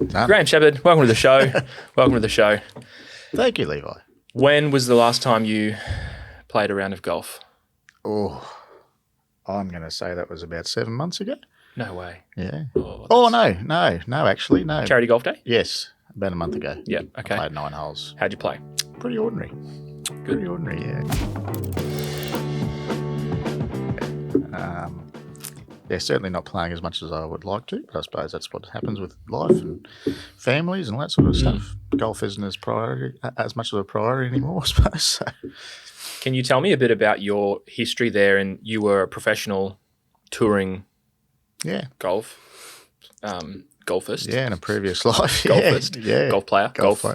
Graham Sheppard, welcome to the show. Welcome to the show. Thank you, Levi. When was the last time you played a round of golf? Oh, I'm going to say that was about 7 months ago. No way. Yeah. No, actually, no. Charity golf day? Yes, about a month ago. Yeah, okay. I played 9 holes. How'd you play? Pretty ordinary. Good. Pretty ordinary, yeah. Yeah, certainly not playing as much as I would like to, but I suppose that's what happens with life and families and all that sort of stuff. Golf isn't as much of a priority anymore, I suppose. So. Can you tell me a bit about your history there? And you were a professional touring golfist. Yeah, in a previous life. Golfist. Yeah. Golf player. Golf.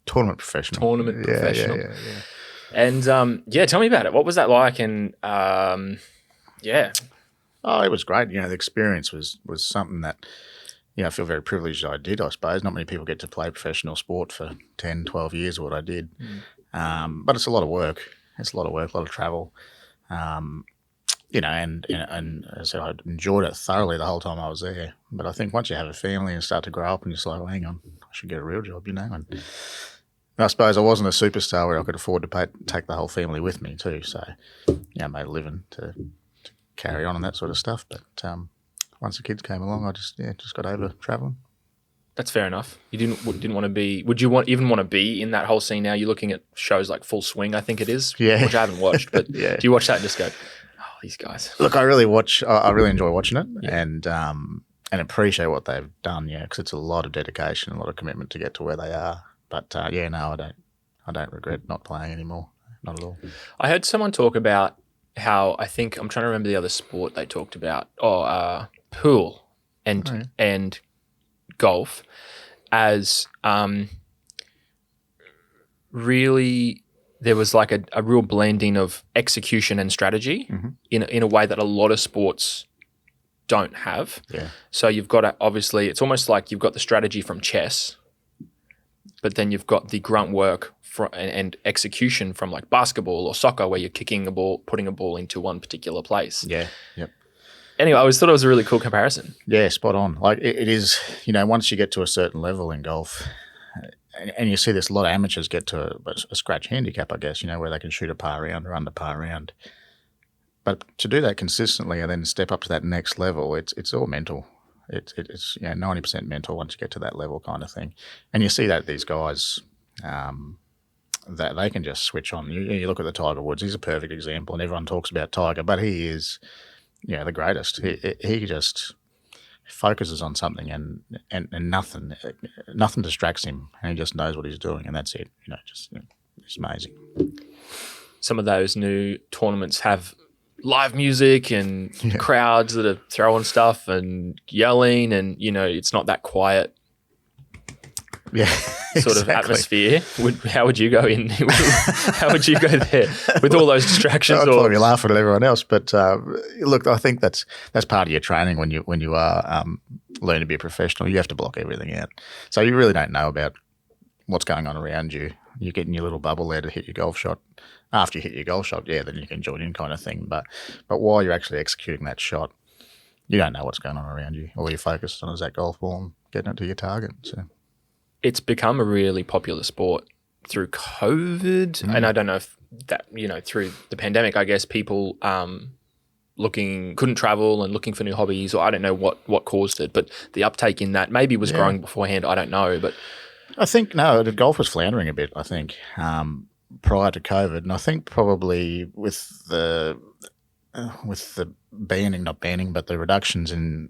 Tournament professional. Professional. Yeah. And tell me about it. What was that like? And Oh, it was great. The experience was something that, I feel very privileged I did, I suppose. Not many people get to play professional sport for 10, 12 years or what I did. But it's a lot of work. It's a lot of work, a lot of travel. And as I said, I enjoyed it thoroughly the whole time I was there. But I think once you have a family and start to grow up and you're just like, well, hang on, I should get a real job, And I suppose I wasn't a superstar where I could afford to take the whole family with me too. So, I made a living to carry on and that sort of stuff. But once the kids came along, I just got over travelling. That's fair enough. You didn't want to be. Would you even want to be in that whole scene now? You're looking at shows like Full Swing, I think it is, which I haven't watched. But do you watch that and just go, oh, these guys? Look, I really enjoy watching it, and appreciate what they've done. Because it's a lot of dedication, a lot of commitment to get to where they are. But I don't regret not playing anymore. Not at all. I heard someone talk about how I'm trying to remember the other sport they talked about. Pool and golf as really there was like a real blending of execution and strategy in a way that a lot of sports don't have. Yeah. So you've got obviously it's almost like you've got the strategy from chess, but then you've got the grunt work and execution from like basketball or soccer where you're kicking a ball, putting a ball into one particular place. Yeah, yep. Anyway, I always thought it was a really cool comparison. Yeah, spot on. Like it is, once you get to a certain level in golf, and you see this, a lot of amateurs get to a scratch handicap, I guess, where they can shoot a par round or under par round. But to do that consistently and then step up to that next level, it's all mental. It's 90% mental once you get to that level kind of thing. And you see that these guys, that they can just switch on. You look at the Tiger Woods, he's a perfect example, and everyone talks about Tiger, but he is, the greatest. He just focuses on something and nothing distracts him, and he just knows what he's doing, and that's it. It's amazing. Some of those new tournaments have live music and crowds that are throwing stuff and yelling, and it's not that quiet. Yeah, sort of atmosphere. How would you go in? How would you go there with all those distractions? I'd probably be laughing at everyone else. But look, I think that's part of your training when you are learning to be a professional. You have to block everything out, so you really don't know about what's going on around you. You get in your little bubble there to hit your golf shot. After you hit your golf shot, then you can join in, kind of thing. But while you're actually executing that shot, you don't know what's going on around you. All you're focused on is that golf ball and getting it to your target. So. It's become a really popular sport through COVID, and I don't know if that, through the pandemic, I guess people couldn't travel and looking for new hobbies, or I don't know what caused it, but the uptake in that maybe was growing beforehand. I don't know, but I think the golf was floundering a bit. I think prior to COVID, and I think probably with the but the reductions in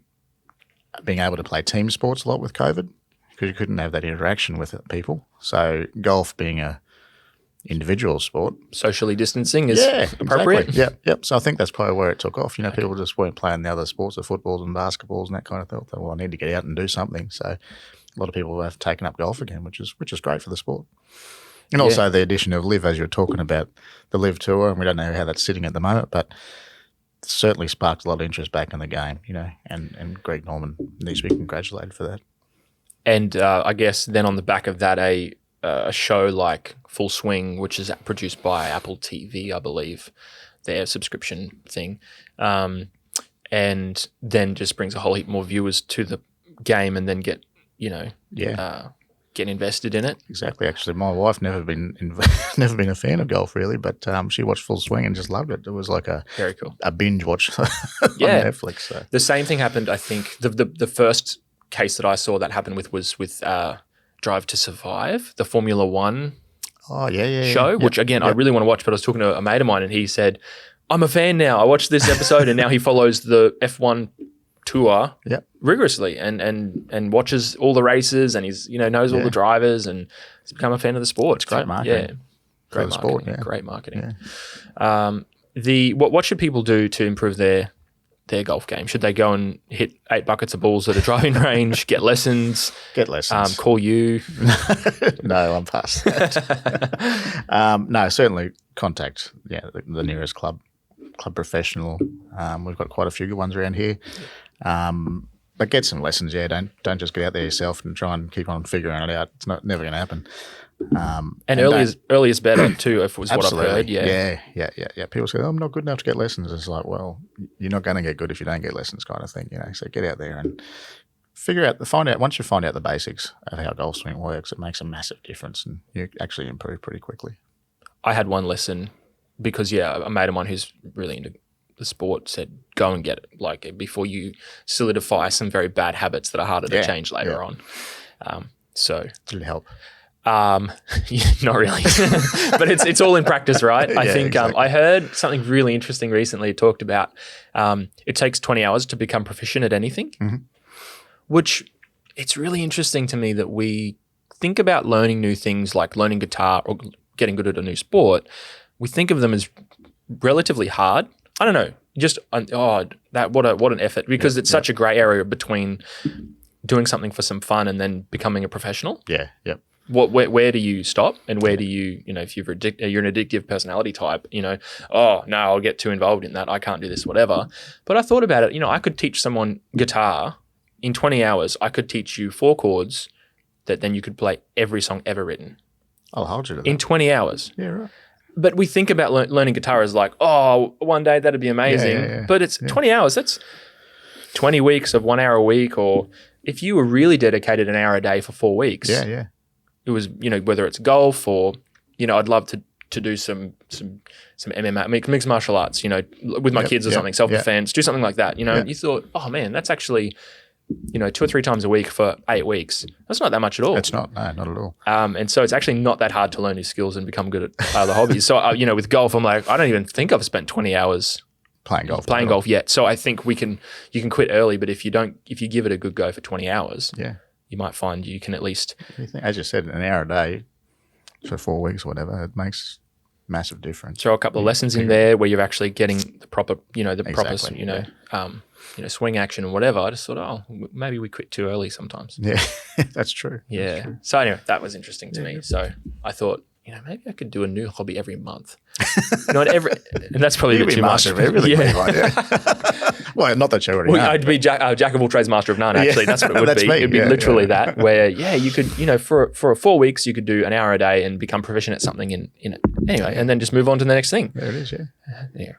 being able to play team sports a lot with COVID. Because you couldn't have that interaction with people. So golf being a individual sport. Socially distancing is appropriate. Exactly. Yep. So I think that's probably where it took off. People just weren't playing the other sports, the footballs and basketballs and that kind of thing. Thought, well, I need to get out and do something. So a lot of people have taken up golf again, which is great for the sport. And also the addition of Liv, as you were talking about, the Liv Tour, and we don't know how that's sitting at the moment, but certainly sparked a lot of interest back in the game, and Greg Norman needs to be congratulated for that. And I guess then on the back of that, a show like Full Swing, which is produced by Apple TV, I believe, their subscription thing, and then just brings a whole heap more viewers to the game, and then get get invested in it. Exactly. Actually, my wife never been a fan of golf really, but she watched Full Swing and just loved it. It was like very cool a binge watch on Netflix. So. The same thing happened. I think the first case that I saw that happen was with Drive to Survive, the Formula One show, which again I really want to watch. But I was talking to a mate of mine and he said, "I'm a fan now. I watched this episode and now he follows the F1 tour rigorously and watches all the races and he's knows all the drivers and he's become a fan of the sport." It's great marketing. Yeah, great marketing. Sport, Great marketing. Yeah. What should people do to improve their golf game? Should they go and hit 8 buckets of balls at a driving range, get lessons? Call you? No, I'm past that. No, certainly contact the nearest club professional. We've got quite a few good ones around here. But get some lessons, Don't just get out there yourself and try and keep on figuring it out. It's never going to happen. And early is better too, if it was what I've heard. Yeah. People say, I'm not good enough to get lessons. It's like, well, you're not going to get good if you don't get lessons, kind of thing. So get out there and once you find out the basics of how golf swing works, it makes a massive difference and you actually improve pretty quickly. I had one lesson because a mate of mine who's really into the sport said, go and get it, like before you solidify some very bad habits that are harder to change later on. So did it help? Not really, but it's all in practice, right? I think exactly. I heard something really interesting recently. It talked about it takes 20 hours to become proficient at anything, which it's really interesting to me that we think about learning new things like learning guitar or getting good at a new sport. We think of them as relatively hard. I don't know, just what an effort, because it's such a grey area between doing something for some fun and then becoming a professional. Yeah. Where do you stop, and where do you, if you're an addictive personality type, I'll get too involved in that, I can't do this, whatever. But I thought about it, I could teach someone guitar in 20 hours. I could teach you 4 chords that then you could play every song ever written. I'll hold you to that. In 20 hours. Yeah, right. But we think about learning guitar as like, one day that'd be amazing. Yeah. But it's 20 hours. That's 20 weeks of 1 hour a week. Or if you were really dedicated an hour a day for 4 weeks. Yeah. It was, whether it's golf or, I'd love to do some MMA, mixed martial arts, with my kids or something, self-defense, do something like that. You thought, oh man, that's actually, 2 or 3 times a week for 8 weeks. That's not that much at all. It's not, no, not at all. And so it's actually not that hard to learn new skills and become good at other hobbies. So, with golf, I'm like, I don't even think I've spent 20 hours playing golf yet. So I think you can quit early, but if you give it a good go for 20 hours, you might find you can at least, as you said, an hour a day for 4 weeks or whatever, it makes massive difference. Throw a couple of lessons in there where you're actually getting the proper, swing action and whatever. I just thought, maybe we quit too early sometimes. Yeah, that's true. Yeah. That's true. So anyway, that was interesting to me. So I thought, maybe I could do a new hobby every month. Not every, and that's probably a bit too much. Of everything, Well, not that you already know. I'd be jack of all trades, master of none. Actually, that's what it would be. It'd be literally that. Where you could, for 4 weeks, you could do an hour a day and become proficient at something in it. Anyway, and then just move on to the next thing. There it is. Yeah.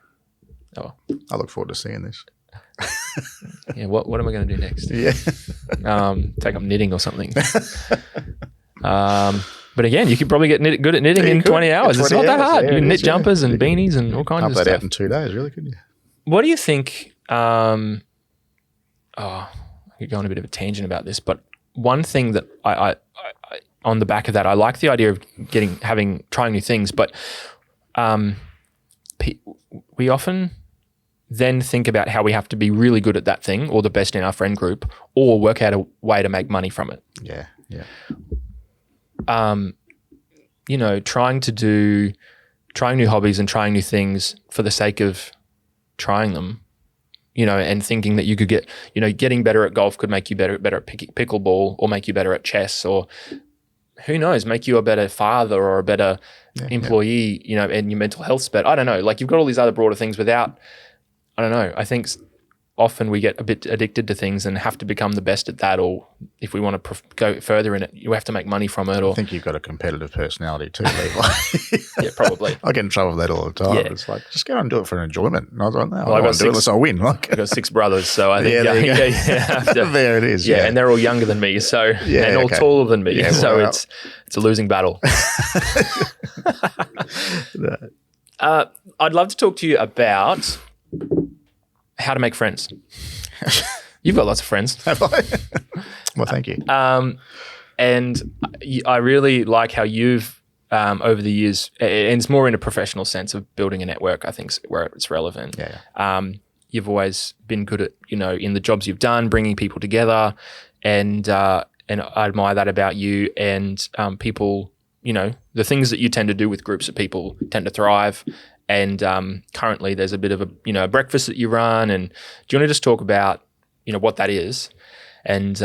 Oh, I look forward to seeing this. Yeah. What am I going to do next? Yeah. Take up knitting or something. But again, you could probably get good at knitting in 20 hours. It's not that hard. You can knit jumpers and beanies and all kinds of stuff. Pump that out in 2 days, really, couldn't you? What do you think? I could go on a bit of a tangent about this, but one thing that I on the back of that, I like the idea of trying new things, but we often then think about how we have to be really good at that thing or the best in our friend group or work out a way to make money from it. Yeah. Trying new hobbies and trying new things for the sake of trying them, and thinking that you could get, getting better at golf could make you better at pickleball or make you better at chess or who knows, make you a better father or a better employee, and your mental health's better. I don't know. Like you've got all these other broader things without, I don't know. I think often we get a bit addicted to things and have to become the best at that, or if we want to go further in it, you have to make money from it. Or I think you've got a competitive personality too, Levi. yeah, probably. I get in trouble with that all the time. Yeah. It's like, just go and do it for an enjoyment. And I was like, no, Well, I don't want to do it unless I win. Like, I've got 6 brothers, so I think Yeah, there you go. you have to, there it is. yeah, and they're all younger than me, so Yeah, and all okay. taller than me, Yeah, so well, it's a losing battle. I'd love to talk to you about how to make friends. You've got lots of friends. Have I? Well, thank you. And I really like how you've, over the years, and it's more in a professional sense of building a network, I think, where it's relevant. Yeah. You've always been good at, in the jobs you've done, bringing people together, and I admire that about you. And people, the things that you tend to do with groups of people tend to thrive. And currently there's a bit of a breakfast that you run. And do you want to just talk about, what that is? And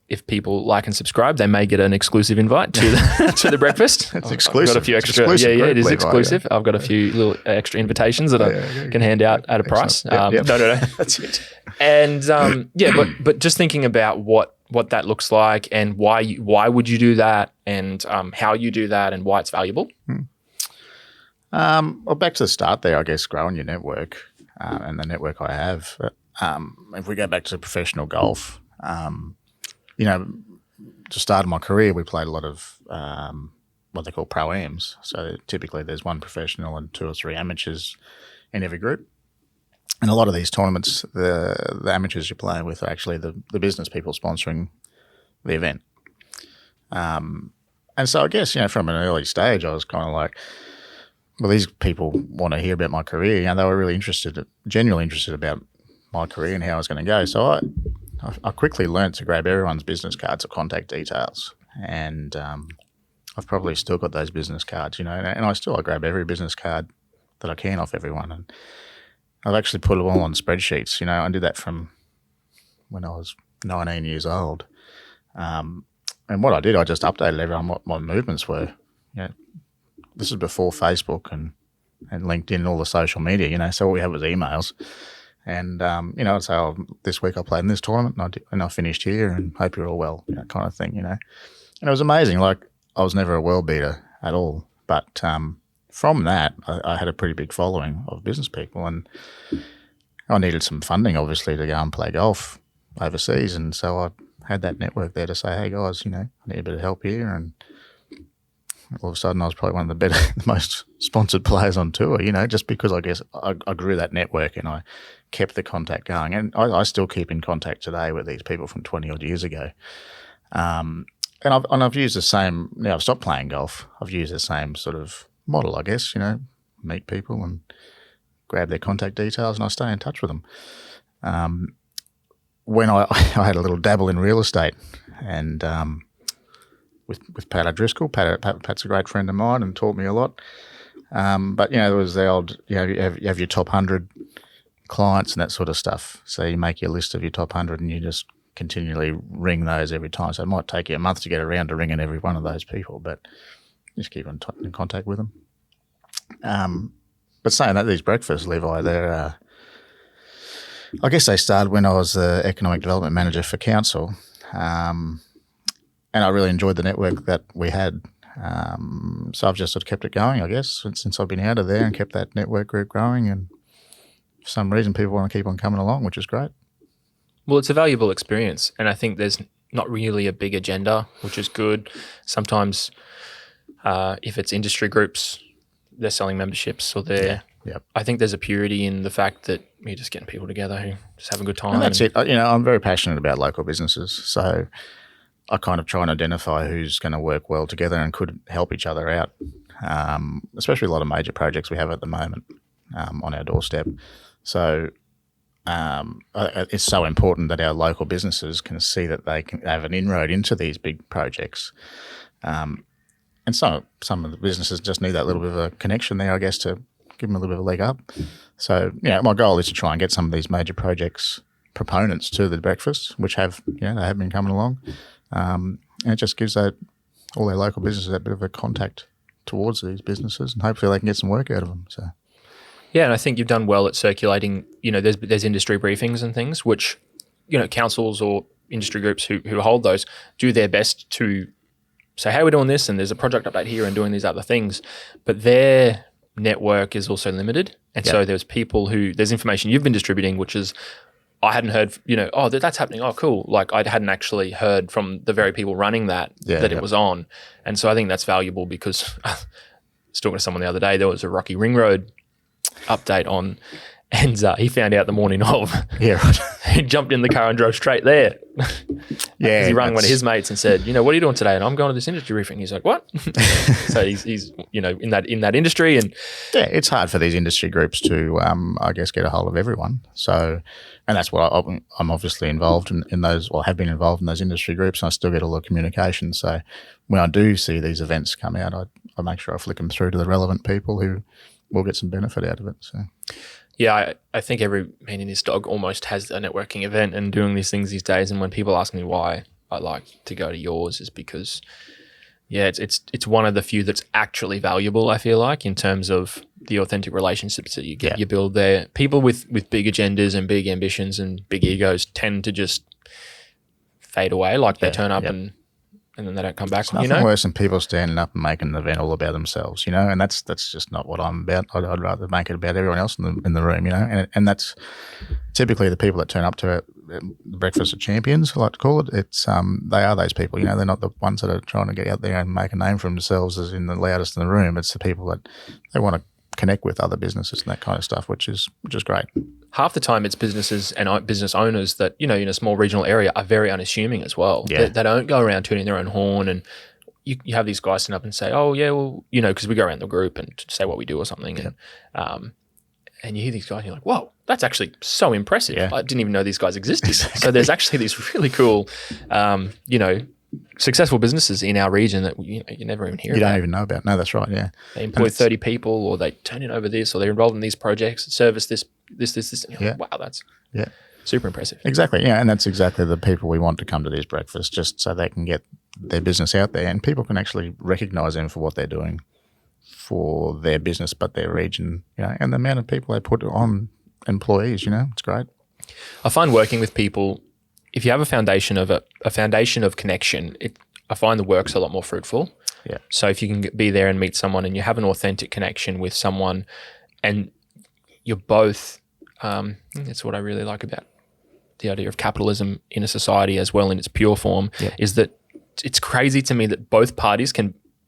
if people like and subscribe, they may get an exclusive invite to the breakfast. It's exclusive. I've got a few It's extra. exclusive Yeah, it group, is Levi, exclusive. I've got a few little extra invitations that I can hand out at a price. Yep. No. That's it. And but just thinking about what that looks like and why would you do that, and how you do that, and why it's valuable. Well, back to the start there, I guess, growing your network and the network I have. If we go back to professional golf, to start my career, we played a lot of what they call pro-ams. So typically there's one professional and 2 or 3 amateurs in every group. And a lot of these tournaments, the amateurs you're playing with are actually the business people sponsoring the event. And so I guess, from an early stage, I was kind of like, well, these people want to hear about my career. They were really genuinely interested about my career and how I was going to go. So I quickly learnt to grab everyone's business cards or contact details. And I've probably still got those business cards, and I grab every business card that I can off everyone. And I've actually put them all on spreadsheets. I did that from when I was 19 years old. And what I did, I just updated everyone what my movements were. This is before Facebook and LinkedIn and all the social media, so all we had was emails. And, I'd say, this week I played in this tournament and I finished here and hope you're all well, kind of thing, And it was amazing. Like, I was never a world beater at all. But from that, I had a pretty big following of business people, and I needed some funding, obviously, to go and play golf overseas. And so I had that network there to say, hey, guys, I need a bit of help here. And all of a sudden I was probably one of the most sponsored players on tour, just because I guess I grew that network and I kept the contact going. And I still keep in contact today with these people from 20 odd years ago. And I've used the same, now I've stopped playing golf. I've used the same sort of model, I guess, meet people and grab their contact details, and I stay in touch with them. When I had a little dabble in real estate, and with Pat O'Driscoll. Pat's a great friend of mine and taught me a lot. But, there was the old, you have your top 100 clients and that sort of stuff. So you make your list of your top 100 and you just continually ring those every time. So it might take you a month to get around to ringing every one of those people, but just keep in contact with them. But saying that, these breakfasts, Levi, they're, I guess they started when I was the economic development manager for council. And I really enjoyed the network that we had. So I've just sort of kept it going, I guess, since I've been out of there, and kept that network group growing. And for some reason, people want to keep on coming along, which is great. Well, it's a valuable experience. And I think there's not really a big agenda, which is good. Sometimes if it's industry groups, they're selling memberships or they're... Yep. I think there's a purity in the fact that you're just getting people together who just have a good time. And that's it. I'm very passionate about local businesses. So I kind of try and identify who's going to work well together and could help each other out, especially a lot of major projects we have at the moment on our doorstep. So it's so important that our local businesses can see that they can have an inroad into these big projects. And some of the businesses just need that little bit of a connection there, I guess, to give them a little bit of a leg up. So, my goal is to try and get some of these major projects proponents to the breakfast, which they have been coming along. And it just gives all their local businesses that bit of a contact towards these businesses, and hopefully they can get some work out of them. So, Yeah, and I think you've done well at circulating. There's industry briefings and things which, councils or industry groups who hold those do their best to say, hey, we're doing this and there's a project update here and doing these other things, but their network is also limited. And so there's information you've been distributing, which is, I hadn't heard, that's happening. Oh, cool. Like I hadn't actually heard from the very people running that it was on. And so I think that's valuable because I was talking to someone the other day, there was a Rocky Ring Road update on, and he found out the morning of. Yeah, right. He jumped in the car and drove straight there. Yeah, he rang one of his mates and said, what are you doing today? And I'm going to this industry briefing. He's like, what? So he's in that industry. And yeah, it's hard for these industry groups to, I guess, get a hold of everyone. So, and that's what I'm obviously involved in those, or have been involved in those industry groups, and I still get a lot of communication. So when I do see these events come out, I make sure I flick them through to the relevant people who will get some benefit out of it. So. Yeah, I think every man and his dog almost has a networking event and doing these things these days. And when people ask me why I like to go to yours, is because, it's one of the few that's actually valuable, I feel like, in terms of the authentic relationships that you build there. People with big agendas and big ambitions and big egos tend to just fade away, like they turn up and then they don't come back. There's nothing worse than people standing up and making an event all about themselves, and that's just not what I'm about. I'd rather make it about everyone else in the room, and that's typically the people that turn up to the Breakfast of Champions, I like to call it. It's they are those people, they're not the ones that are trying to get out there and make a name for themselves as in the loudest in the room. It's the people that they want to connect with other businesses and that kind of stuff, which is great. Half the time it's businesses and business owners that, in a small regional area are very unassuming as well. Yeah. They don't go around tuning their own horn, and you have these guys stand up and say, oh, yeah, well, because we go around the group and say what we do or something. Yeah. And you hear these guys and you're like, whoa, that's actually so impressive. Yeah. I didn't even know these guys existed. So there's actually these really cool, successful businesses in our region that you never even hear about. You don't even know about. No, that's right, yeah. They employ 30 people, or they turn in over this, or they're involved in these projects, service this. Like, wow, that's super impressive. Exactly, yeah, and that's exactly the people we want to come to these breakfasts, just so they can get their business out there and people can actually recognise them for what they're doing for their business, but their region, and the amount of people they put on employees, it's great. I find working with people, if you have a foundation of connection, I find the work's a lot more fruitful. Yeah. So if you can be there and meet someone and you have an authentic connection with someone, and you're both, that's what I really like about the idea of capitalism in a society as well in its pure form, is that it's crazy to me that both parties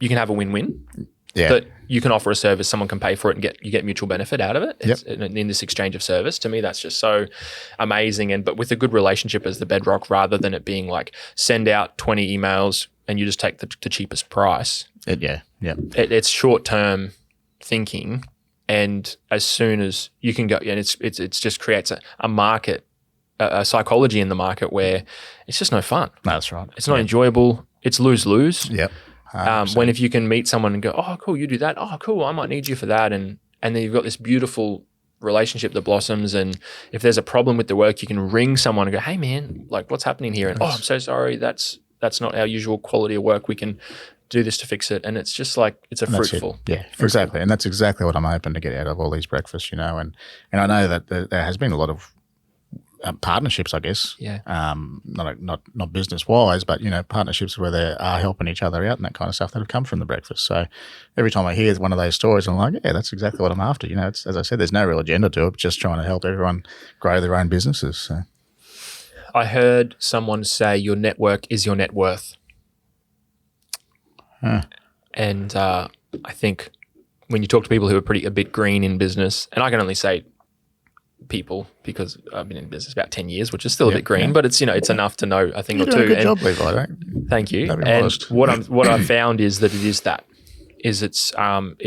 you can have a win-win. Yeah. That you can offer a service, someone can pay for it, and you get mutual benefit out of it. In this exchange of service. To me, that's just so amazing. But with a good relationship as the bedrock, rather than it being like send out 20 emails and you just take the cheapest price. It's short-term thinking, and as soon as you can go, and it's just creates a market, a psychology in the market where it's just no fun. No, that's right. It's not enjoyable. It's lose-lose. Yep. When if you can meet someone and go, oh, cool, you do that. Oh, cool, I might need you for that. And then you've got this beautiful relationship that blossoms. And if there's a problem with the work, you can ring someone and go, hey, man, like what's happening here? And I'm so sorry, that's not our usual quality of work. We can do this to fix it. And it's just like, it's fruitful. Exactly. And that's exactly what I'm hoping to get out of all these breakfasts, and I know that there has been a lot of partnerships, I guess. Yeah. Not business wise, but partnerships where they are helping each other out and that kind of stuff that have come from the breakfast. So every time I hear one of those stories, I'm like, yeah, that's exactly what I'm after. It's, as I said, there's no real agenda to it, just trying to help everyone grow their own businesses. So I heard someone say your network is your net worth. And I think when you talk to people who are a bit green in business, and I can only say people because I've been in business about 10 years, which is still a bit green, but it's it's enough to know a thing or two. You're doing a good job, Levi, don't? Thank you. And what I've found is that it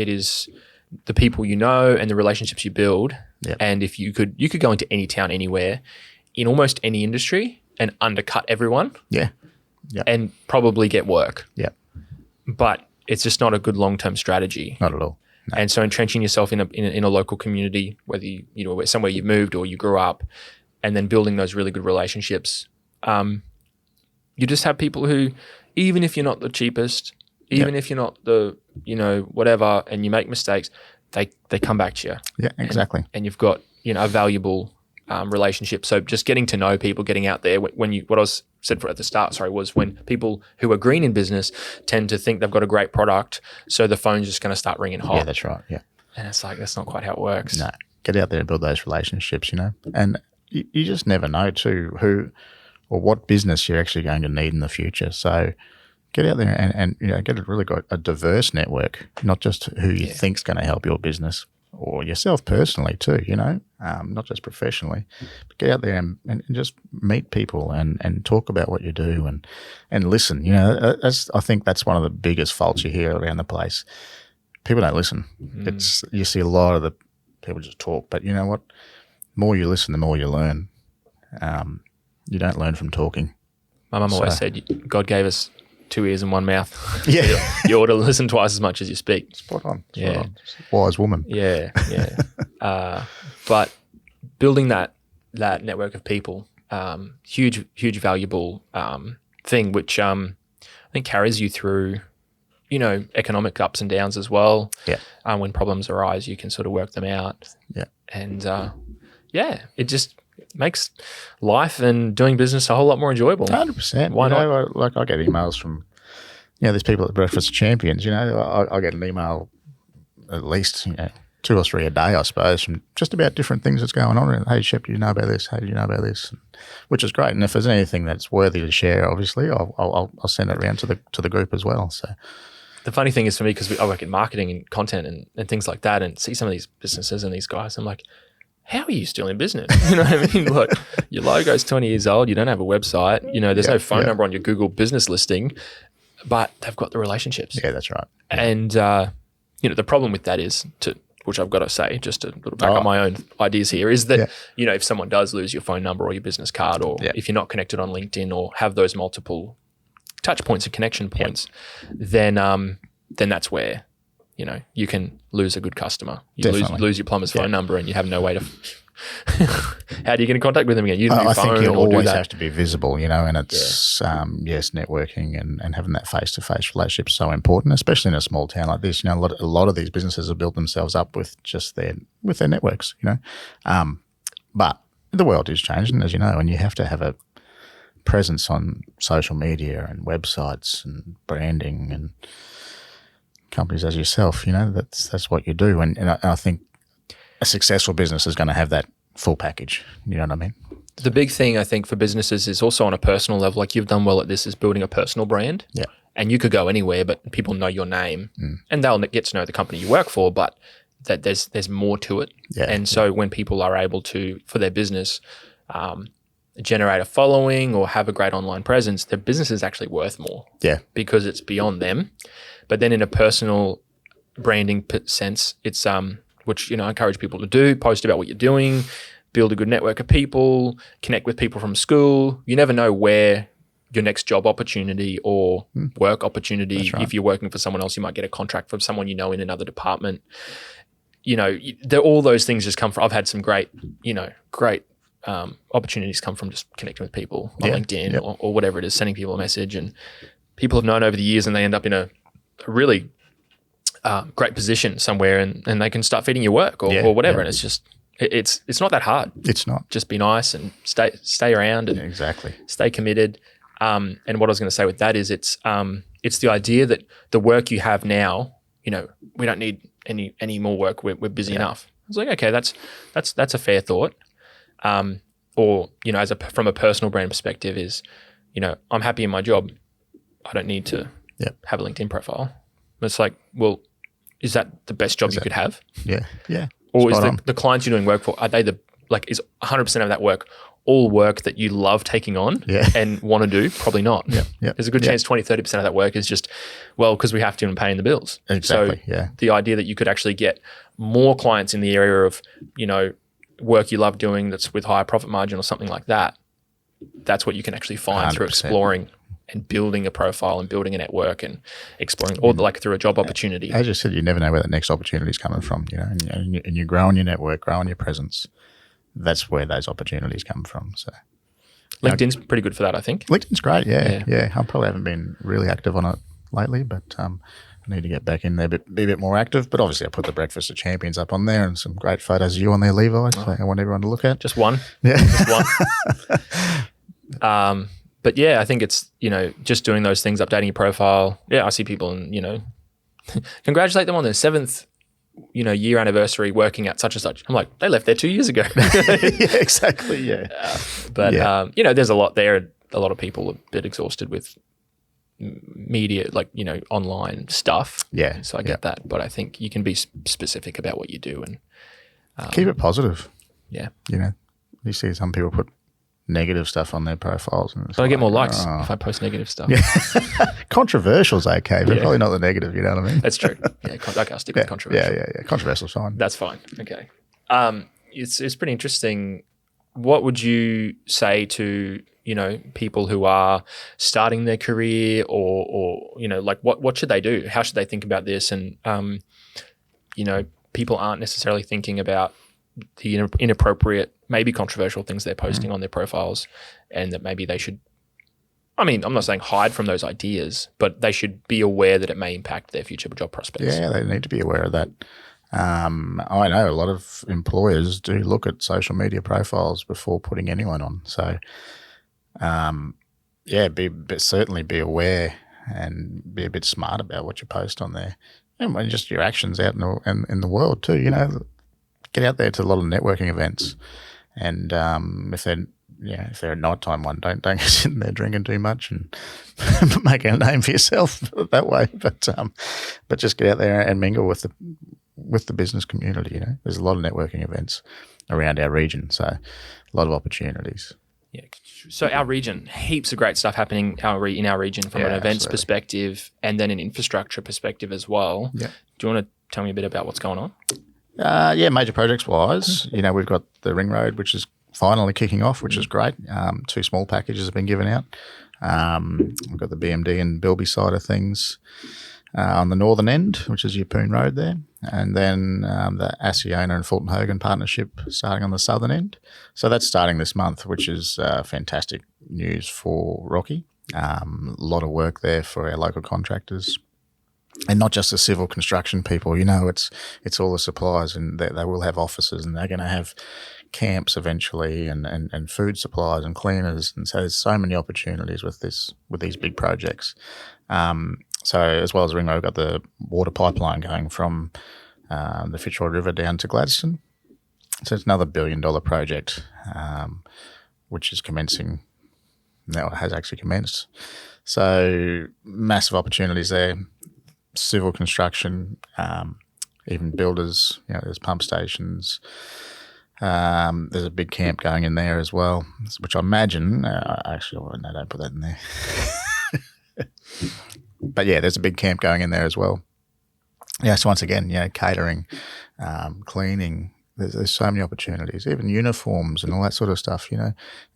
is the people you know and the relationships you build. Yep. And if you could go into any town anywhere in almost any industry and undercut everyone. Yeah. And probably get work. Yeah. But it's just not a good long-term strategy. Not at all. No. And so entrenching yourself in a local community, whether somewhere you've moved or you grew up, and then building those really good relationships, you just have people who, even if you're not the cheapest, even if you're not the, whatever, and you make mistakes, they come back to you. Yeah, exactly. And you've got, a valuable relationship. So just getting to know people, getting out there. What I was said at the start, was when people who are green in business tend to think they've got a great product, so the phone's just going to start ringing hot. Yeah, that's right. Yeah. And it's like, that's not quite how it works. No, get out there and build those relationships, and you just never know too who or what business you're actually going to need in the future. So get out there and get a diverse network, not just who you think's going to help your business or yourself personally too, not just professionally. But get out there and just meet people and talk about what you do and listen. I think that's one of the biggest faults you hear around the place. People don't listen. You see a lot of the people just talk, but you know what? The more you listen, the more you learn. You don't learn from talking. My mum always said, God gave us 2 ears and 1 mouth. Yeah. You ought to listen twice as much as you speak. Spot on. Yeah. Wise woman. Yeah. But building that network of people, huge valuable thing, which I think carries you through, economic ups and downs as well. Yeah. When problems arise, you can sort of work them out. Yeah. And it just makes life and doing business a whole lot more enjoyable. 100%. Why not? I get emails from, there's people at Breakfast Champions, I get an email at least, 2 or 3 a day, I suppose, from just about different things that's going on. Hey, Shep, do you know about this? Hey, do you know about this? Which is great. And if there's anything that's worthy to share, obviously, I'll send it around to the group as well. So the funny thing is for me, because I work in marketing and content and things like that, and see some of these businesses and these guys, I'm like, how are you still in business? You know what I mean? Like, your logo's 20 years old. You don't have a website. There's no phone number on your Google business listing, but they've got the relationships. Yeah, that's right. And, the problem with that is, which I've got to say, just to back up my own ideas here, is that, if someone does lose your phone number or your business card, or if you're not connected on LinkedIn or have those multiple touch points and connection points, then that's where, you can lose a good customer. You lose your plumber's phone number, and you have no way to. How do you get in contact with them again? I think you always have to be visible, and it's networking and having that face-to-face relationship is so important, especially in a small town like this. A lot of these businesses have built themselves up with just their networks. But the world is changing, as you know, and you have to have a presence on social media and websites and branding and companies as yourself. That's what you do, and I think a successful business is going to have that full package. You know what I mean? The big thing I think for businesses is also on a personal level, like you've done well at this, is building a personal brand. Yeah. And you could go anywhere, but people know your name and they'll get to know the company you work for, but that there's more to it. Yeah. And so when people are able to, for their business, generate a following or have a great online presence, their business is actually worth more. Yeah. Because it's beyond them. But then in a personal branding sense, it's which I encourage people to do, post about what you're doing, build a good network of people, connect with people from school. You never know where your next job opportunity or work opportunity, if you're working for someone else, you might get a contract from someone in another department. All those things just come from, I've had some great opportunities come from just connecting with people on LinkedIn or whatever it is, sending people a message, and people have known over the years and they end up in a really great position somewhere, and they can start feeding your work or whatever. And it's just, it's not that hard. It's not. Just be nice and stay around and exactly stay committed. And what I was going to say with that is it's the idea that the work you have now, we don't need any more work. We're busy enough. I was like, okay, that's a fair thought. Or from a personal brand perspective is, I'm happy in my job. I don't need to have a LinkedIn profile. It's like, well, is that the best job you could have? Yeah. Yeah. Or is the clients you're doing work for, are they is 100% of that work all work that you love taking on and want to do? Probably not. Yeah. There's a good chance 20-30% of that work is just, because we have to and paying the bills. Exactly. So the idea that you could actually get more clients in the area of, work you love doing that's with higher profit margin or something like that, that's what you can actually find 100%. Through exploring and building a profile and building a network and exploring, or through a job opportunity. As you said, you never know where the next opportunity is coming from, and you're growing your network, growing your presence. That's where those opportunities come from. So LinkedIn's pretty good for that, I think. LinkedIn's great, yeah. I probably haven't been really active on it lately, but I need to get back in there, be a bit more active. But obviously, I put the Breakfast of Champions up on there and some great photos of you on there, Levi. So I want everyone to look at. Just one. Yeah. Just one. But yeah, I think it's, just doing those things, updating your profile. Yeah, I see people and, congratulate them on their 7th, year anniversary working at such and such. I'm like, they left there 2 years ago. Yeah, exactly. Yeah. There's a lot there. A lot of people are a bit exhausted with media, like, online stuff. Yeah. So I get that. But I think you can be specific about what you do and keep it positive. Yeah. You see some people put negative stuff on their profiles. But I get more likes if I post negative stuff. Yeah. Controversial's okay, but probably not the negative, you know what I mean? That's true. Yeah, okay, I'll stick with controversial. Yeah. Controversial's fine. That's fine. Okay. It's pretty interesting. What would you say to, people who are starting their career or like what should they do? How should they think about this? And, people aren't necessarily thinking about the inappropriate, maybe controversial things they're posting on their profiles, and that maybe they should, I'm not saying hide from those ideas, but they should be aware that it may impact their future job prospects. Yeah, they need to be aware of that. I know a lot of employers do look at social media profiles before putting anyone on. So, certainly be aware and be a bit smart about what you post on there, and just your actions out in the world too. Get out there to a lot of networking events, and if they're a nighttime one, don't get sitting there drinking too much and making a name for yourself that way. But just get out there and mingle with the business community. There's a lot of networking events around our region, so a lot of opportunities. Yeah. So our region, heaps of great stuff happening in our region from an events perspective, and then an infrastructure perspective as well. Yeah. Do you want to tell me a bit about what's going on? Major projects wise, we've got the Ring Road, which is finally kicking off, which is great. 2 small packages have been given out. We've got the BMD and Bilby side of things on the northern end, which is Yeppoon Road there. And then the Asiona and Fulton Hogan partnership starting on the southern end. So that's starting this month, which is fantastic news for Rocky. A lot of work there for our local contractors. And not just the civil construction people, it's all the suppliers, and they will have offices, and they're going to have camps eventually, and food suppliers and cleaners, and so there's so many opportunities with these big projects. So as well as Ring Road, we've got the water pipeline going from the Fitzroy River down to Gladstone. So it's another $1 billion project, which is commencing. Now it has actually commenced. So massive opportunities there. Civil construction, even builders, there's pump stations. There's a big camp going in there as well, which I imagine, don't put that in there. But yeah, there's a big camp going in there as well. Yeah, so once again, catering, cleaning, there's so many opportunities, even uniforms and all that sort of stuff,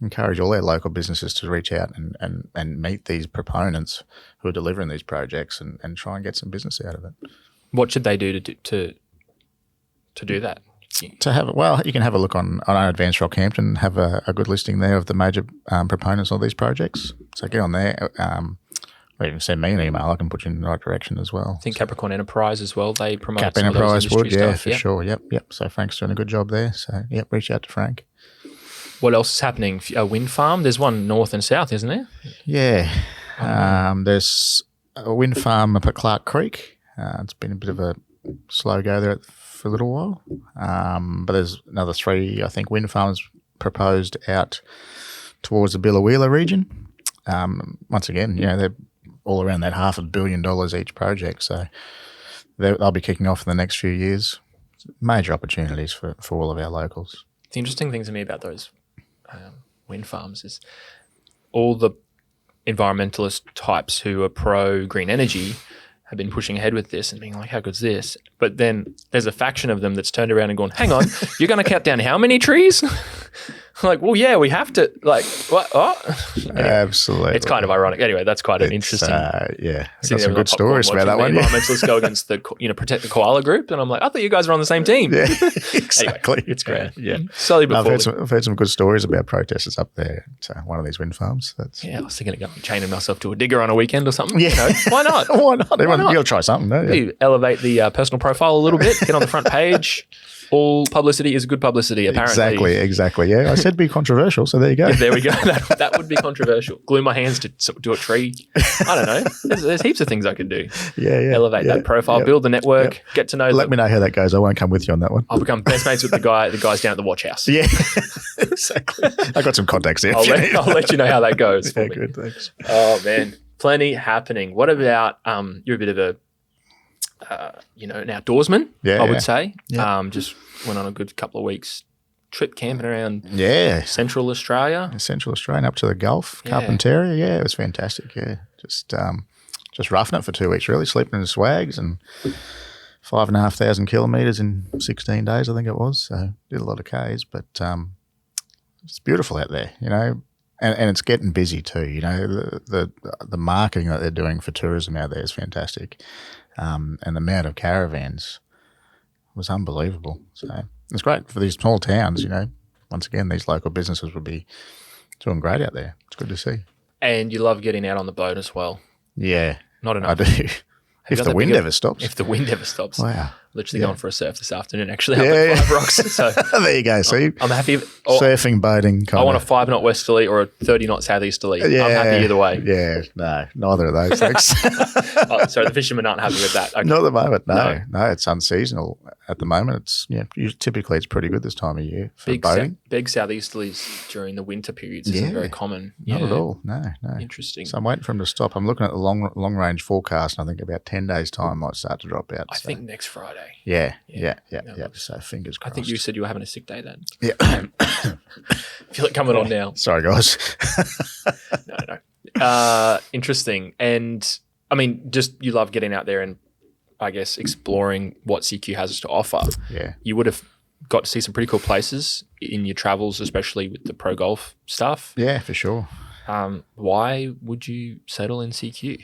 encourage all our local businesses to reach out and meet these proponents who are delivering these projects and try and get some business out of it. What should they do to do that? You can have a look on Advanced Rockhampton, have a good listing there of the major proponents of these projects. So get on there. Or even send me an email. I can put you in the right direction as well. I think Capricorn Enterprise as well. They promote Cap Enterprise would, for sure. Yep. So Frank's doing a good job there. So, reach out to Frank. What else is happening? A wind farm? There's one north and south, isn't there? Yeah. There's a wind farm up at Clark Creek. It's been a bit of a slow go there for a little while. But there's another 3, I think, wind farms proposed out towards the Billa region. Once again, they're all around that $500 million each project. So they'll be kicking off in the next few years. Major opportunities for all of our locals. The interesting thing to me about those wind farms is all the environmentalist types who are pro green energy have been pushing ahead with this and being like, how good's this? But then there's a faction of them that's turned around and gone, hang on, you're going to cut down how many trees? like, well, yeah, we have to. Like, what? Oh. Anyway, Absolutely. it's kind of ironic. Anyway, that's quite an interesting. Yeah, Sitting got some there with good stories popcorn about that watching one. the Yeah. environmentalists go against the protect the koala group, and I'm like, I thought you guys were on the same team. Yeah, exactly. Anyway, it's great. Yeah. Slowly No, before. I've heard some good stories about protesters up there at one of these wind farms. That's Yeah, I was thinking of going chaining myself to a digger on a weekend or something. Yeah. You know, why not? Why not? Everyone, not? you got to try something, don't you? You elevate the personal profile a little bit, get on the front page. All publicity is good publicity, apparently. Exactly. Yeah, I said be controversial, so there you go. Yeah, there we go. That would be controversial. Glue my hands to a tree. I don't know. There's heaps of things I could do. Yeah. Elevate that profile, build the network, get to know Let me know how that goes. I won't come with you on that one. I'll become best mates with the guys down at the watch house. Yeah, exactly. I got some contacts there. I'll let you know how that goes. Yeah, for me. good. Thanks. Oh man, plenty happening. What about you're a bit of a an outdoorsman, I would say. Yeah. Just went on a good couple of weeks trip camping around Yeah, Central Australia. Central Australia up to the Gulf, Carpentaria. Yeah, it was fantastic. Yeah, just roughing it for 2 weeks, really, sleeping in the swags and 5,500 kilometres in 16 days, I think it was. So did a lot of Ks, but it's beautiful out there, you know, and it's getting busy too. You know, the marketing that they're doing for tourism out there is fantastic, and the amount of caravans was unbelievable. So it's great for these small towns. You know, once again, these local businesses would be doing great out there. It's good to see. And you love getting out on the boat as well. Yeah, Not enough. I do. If the wind ever stops. If the wind ever stops. Wow. Literally going for a surf this afternoon, actually, up at 5 Rocks. So there you go. See, I'm happy. Surfing, boating. I want a 5 knot westerly or a 30 knot southeasterly. Yeah, I'm happy either way. Yeah, no, neither of those things. So the fishermen aren't happy with that. Okay. Not at the moment. No, it's unseasonal at the moment. It's typically it's pretty good this time of year for boating. Big southeasterlies during the winter periods isn't very common. Not at all. No. Interesting. So I'm waiting for them to stop. I'm looking at the long range forecast, and I think about 10 days time might start to drop out. I think next Friday. Yeah. So fingers crossed. I think you said you were having a sick day then. Yeah. Feel it coming on now. Sorry, guys. No. Interesting. And I mean, just you love getting out there and I guess exploring what CQ has to offer. Yeah. You would have got to see some pretty cool places in your travels, especially with the pro golf stuff. Yeah, for sure. Why would you settle in CQ?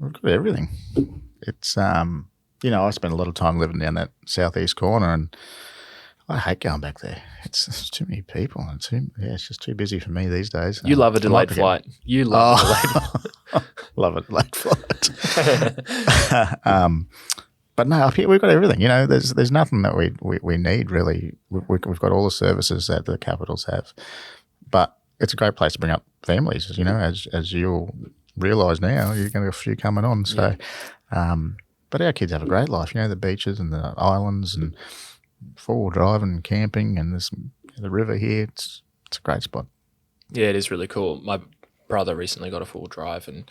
We've got everything. It's I spent a lot of time living down that southeast corner, and I hate going back there. It's too many people, and it's just too busy for me these days. You love a delayed flight. You love a delayed flight. Love a delayed flight. But no, up here we've got everything. You know, there's nothing that we need really. We've got all the services that the capitals have, but it's a great place to bring up families. You know, as you'll realise now, you're going to have a few coming on. So, but our kids have a great life. You know, the beaches and the islands and 4-wheel drive and camping and the river here. It's a great spot. Yeah, it is really cool. My brother recently got a 4-wheel drive, and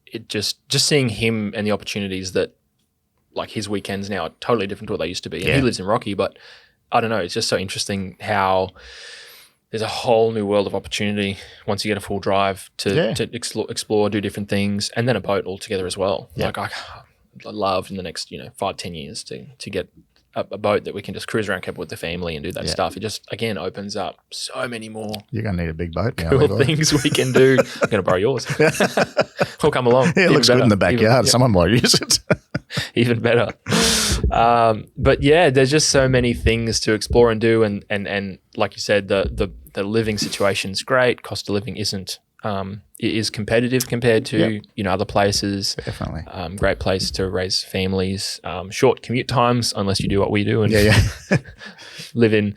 it just seeing him and the opportunities that, like, his weekends now are totally different to what they used to be. And he lives in Rocky, but I don't know. It's just so interesting how there's a whole new world of opportunity once you get a full drive to explore, do different things, and then a boat altogether as well. Yeah. Like I love in the next 5-10 years to get a boat that we can just cruise around Keppel with the family and do that stuff. It just again opens up so many more. You're gonna need a big boat now. Cool things we can do. I'm gonna borrow yours. I'll come along. Yeah, it looks good in the backyard. Someone might use it. Even better. But yeah, there's just so many things to explore and do, and like you said, the living situation's great. Cost of living isn't. It is competitive compared to other places. Definitely. Great place to raise families. Short commute times, unless you do what we do and live in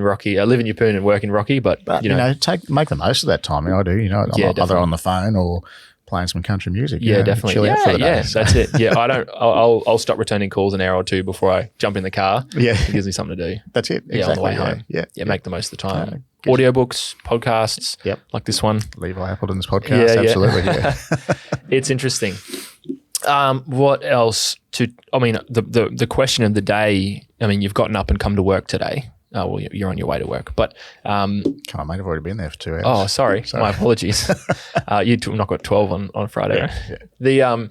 Rocky, live in Yeppoon and work in Rocky. But make the most of that time. I do. Either on the phone or playing some country music. Definitely. Chill out for the day. That's it. Yeah, I'll stop returning calls an hour or two before I jump in the car. Yeah, it gives me something to do. That's it. Exactly. On the way home. Yeah. Make the most of the time. Audiobooks, podcasts. Yep. Like this one. Levi Appleton's podcast. Absolutely. Yeah. It's interesting. What else? The question of the day. I mean, you've gotten up and come to work today. Well, you're on your way to work, but come on, mate. I've already been there for 2 hours. Oh, sorry. My apologies. You knock at 12 on Friday, right? Yeah.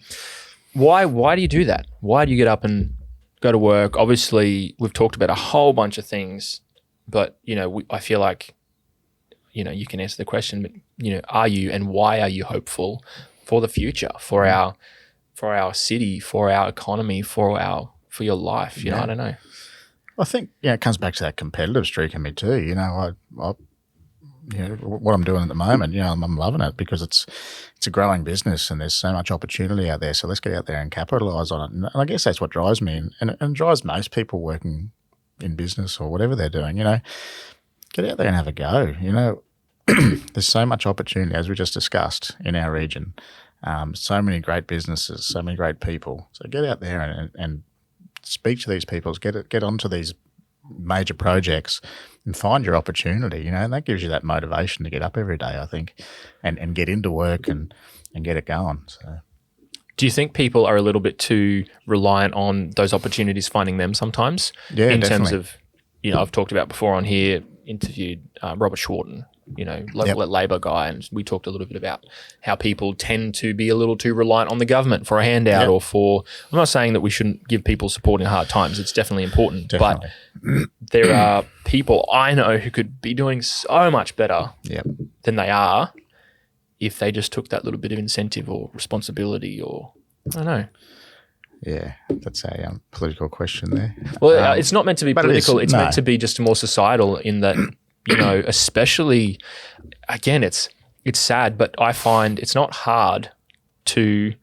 Why do you do that? Why do you get up and go to work? Obviously, we've talked about a whole bunch of things But, I feel like, you can answer the question, but, are you and why are you hopeful for the future, for our city, for our economy, for your life? I don't know. I think it comes back to that competitive streak in me too. What I'm doing at the moment, I'm loving it because it's a growing business and there's so much opportunity out there. So let's get out there and capitalize on it. And I guess that's what drives me and drives most people working in business or whatever they're doing. Get out there and have a go. There's so much opportunity, as we just discussed, in our region. So many great businesses, so many great people. So get out there and speak to these people, get onto these major projects and find your opportunity, and that gives you that motivation to get up every day, I think, and get into work and get it going. So, do you think people are a little bit too reliant on those opportunities finding them sometimes? Yeah, in definitely. terms of, I've talked about before on here, interviewed Robert Schwarten, local Labor guy, and we talked a little bit about how people tend to be a little too reliant on the government for a handout or for. I'm not saying that we shouldn't give people support in hard times. It's definitely important, but there are people I know who could be doing so much better than they are if they just took that little bit of incentive or responsibility, or I don't know. Yeah, that's a political question there. Well, it's not meant to be political. It's no. meant to be just more societal in that, especially, again, it's sad, but I find it's not hard to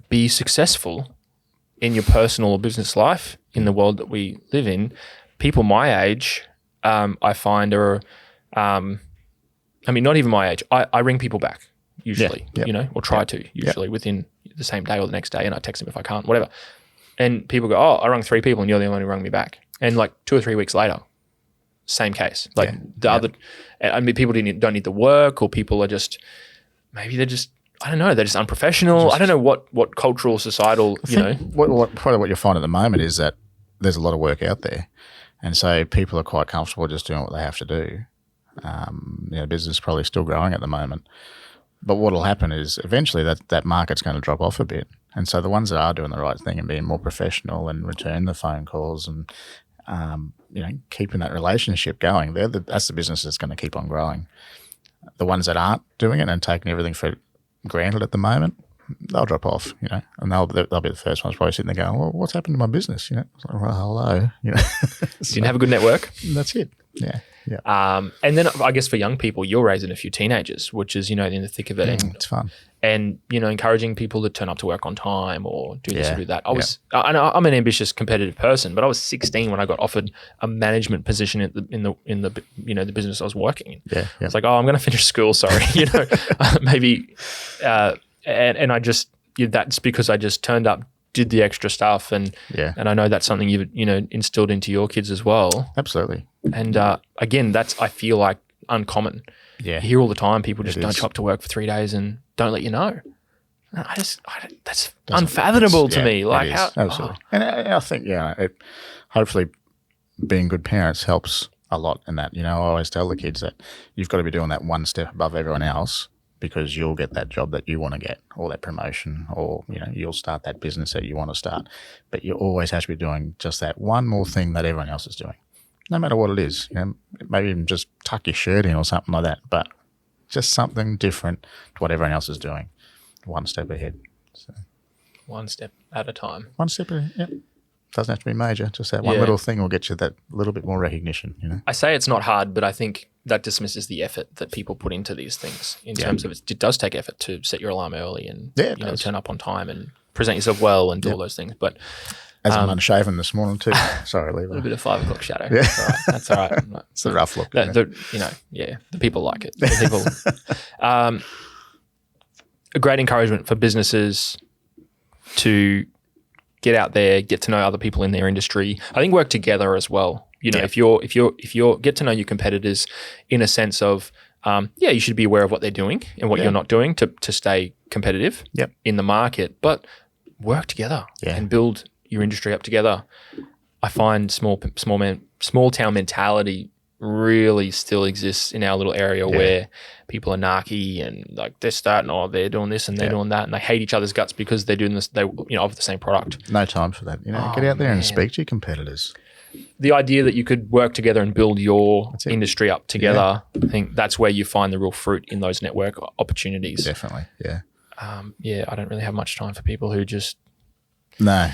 be successful in your personal or business life in the world that we live in. People my age, I find are, not even my age. I ring people back usually, or try to usually within the same day or the next day, and I text them if I can't, whatever. And people go, "Oh, I rung 3 people and you're the only one who rung me back." And like 2 or 3 weeks later, same case. Like other, people don't need the work, or people are just, maybe they're just, I don't know, they're just unprofessional. I don't know what cultural, societal, Probably what you'll find at the moment is that there's a lot of work out there. And so people are quite comfortable just doing what they have to do. Business is probably still growing at the moment. But what will happen is eventually that market's going to drop off a bit. And so the ones that are doing the right thing and being more professional and return the phone calls and, keeping that relationship going, that's the business that's going to keep on growing. The ones that aren't doing it and taking everything for granted at the moment, they'll drop off, and they'll be the first ones probably sitting there going, "Well, what's happened to my business?" It's like, "Well, hello." Didn't have a good network. That's it. Yeah. And then I guess for young people, you're raising a few teenagers, which is, in the thick of it. And it's fun. And, encouraging people to turn up to work on time or do this or do that. I'm an ambitious, competitive person, but I was 16 when I got offered a management position in the business I was working in. Yeah. It's like, I'm going to finish school. Sorry. Maybe, and I just, that's because I just turned up, did the extra stuff. And I know that's something you've, instilled into your kids as well. Absolutely. And again, that's, I feel like, uncommon. Yeah. You hear all the time people just don't show up to work for 3 days and don't let you know. That's unfathomable to me. Like, how? Absolutely. And I think, hopefully being good parents helps a lot in that. I always tell the kids that you've got to be doing that one step above everyone else, because you'll get that job that you want to get, or that promotion, or, you'll start that business that you want to start. But you always have to be doing just that one more thing that everyone else is doing, no matter what it is. Maybe even just tuck your shirt in or something like that, but just something different to what everyone else is doing, one step ahead. So, one step at a time. One step ahead, yeah. Doesn't have to be major. Just that one little thing will get you that little bit more recognition. I say it's not hard, but I think that dismisses the effort that people put into these things in terms of it does take effort to set your alarm early and turn up on time and present yourself well and do all those things. But as I'm unshaven this morning too. Sorry, Levi. A little bit of 5 o'clock shadow. Yeah. That's all right. It's a rough look. The people like it. A great encouragement for businesses to get out there, get to know other people in their industry. I think work together as well. If you're get to know your competitors in a sense of, you should be aware of what they're doing and what you're not doing to stay competitive in the market, but work together and build your industry up together. I find small town mentality really still exists in our little area where people are narky and like they're starting, they're doing this and they're doing that, and they hate each other's guts because they're doing this. They offer the same product. No time for that. Get out there and speak to your competitors. the idea that you could work together and build your That's it. industry up together, I think that's where you find the real fruit in those network opportunities. Definitely, yeah. I don't really have much time for people who just No,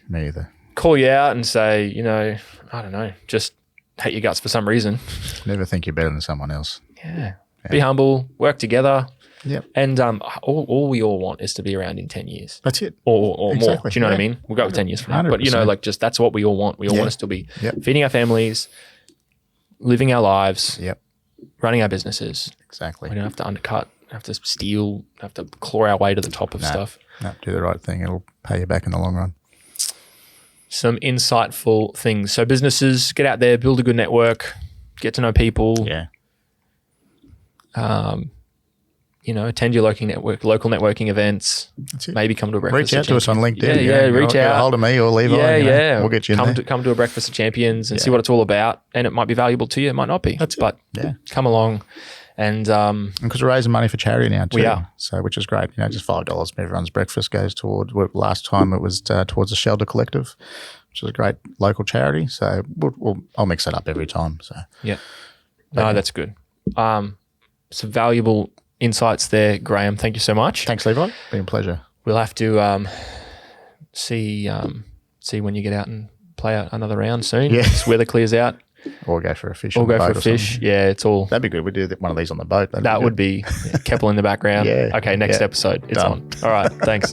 me either. call you out and say, you know, I don't know, just hate your guts for some reason. Never think you're better than someone else. Yeah. Be humble, work together. Yep. And all we all want is to be around in 10 years. That's it. Or Exactly. more. Do you know what I mean? We'll go with 10 years from now. But, you know, 100%. like just that's what we all want. We all want to still be Yep. feeding our families, living our lives, Yep. running our businesses. Exactly. We don't have to undercut, have to steal, have to claw our way to the top of stuff. No, do the right thing. It'll pay you back in the long run. Some insightful things. So businesses, get out there, build a good network, get to know people. Yeah. You know, attend your local networking events. That's it. Maybe come to a breakfast. Reach out to us on LinkedIn. Yeah, reach out. Get a hold of me or Levi. Yeah, you know, yeah. We'll get you in there. Come to a breakfast of champions and see what it's all about. And it might be valuable to you. It might not be. That's it. But Yeah. come along. And Because we're raising money for charity now too. We are. So, which is great. You know, just $5 from everyone's breakfast goes toward, last time it was towards the Shelter Collective, which is a great local charity. So I'll mix that up every time. So yeah. No, that's good. Some valuable insights there, Graham. Thank you so much. thanks, Levi. Been a pleasure. We'll have to see when you get out and play another round soon. Yeah. As weather clears out. Or go for a fish. Or on the go for boat a or fish. something. Yeah, it's all. That'd be good. We do one of these on the boat. That would be Keppel in the background. Yeah. Okay, next Yeah. episode. It's Done. on. All right. Thanks.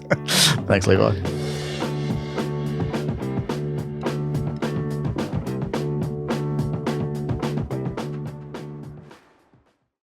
Thanks, Levi.